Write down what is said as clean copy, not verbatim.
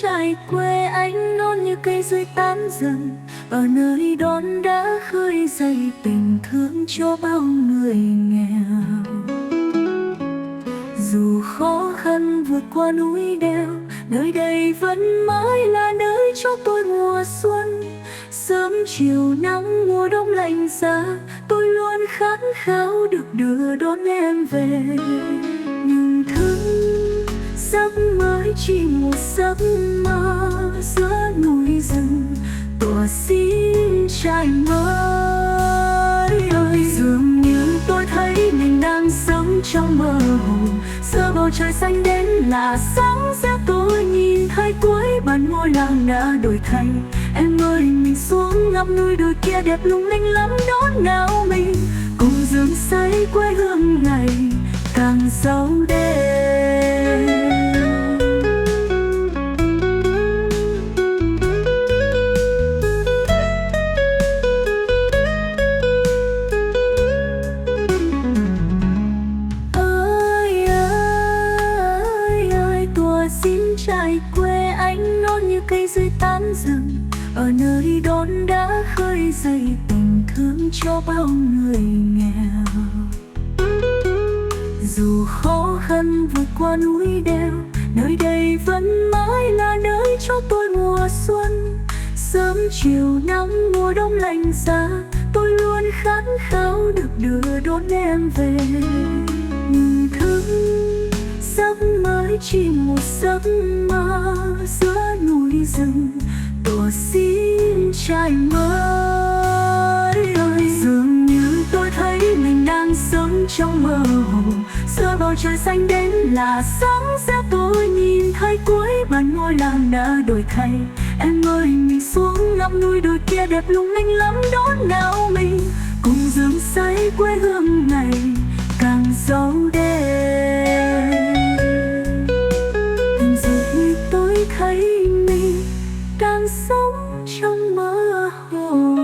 Chải quê anh non như cây rơi tán dần, ở nơi đón đã khơi dậy tình thương cho bao người nghèo. Dù khó khăn vượt qua núi đèo, nơi đây vẫn mãi là nơi cho tôi mùa xuân. Sớm chiều nắng mùa đông lạnh giá, tôi luôn khát khao được đưa đón em về. Nhưng thức giấc mới chỉ một giấc mơ giữa núi rừng Tủa Sín Chải mới ơi. Dường như tôi thấy mình đang sống trong mơ hồ, giữa bầu trời xanh đến là sáng sẽ tôi nhìn thấy cuối bản ngôi làng đã đổi thay. Em ơi mình xuống ngắm núi đồi kia đẹp lung linh lắm, đón nào mình cùng dựng xây quê hương ngày càng giàu đẹp. Tủa Sín Chải quê anh non như cây rơi tán rừng, ở nơi đón đã khơi dậy tình thương cho bao người nghèo. Dù khó khăn vượt qua núi đèo, nơi đây vẫn mãi là nơi cho tôi mùa xuân. Sớm chiều nắng mùa đông lạnh giá, tôi luôn khát khao được đưa đón em về. Nhưng thức giấc mới chỉ một giấc mơ giữa núi rừng Tủa Sín Chải mới ơi. Dường như tôi thấy mình đang sống trong mơ hồ, giữa bầu trời xanh đến là sáng sẽ tôi nhìn thấy cuối bản ngôi làng đã đổi thay. Em ơi mình xuống ngắm núi đồi kia đẹp lung linh lắm, đón nào mình cùng dựng xây quê hương ngày càng giàu đẹp. Tình gì tôi thấy mình đang sống trong mơ hồ.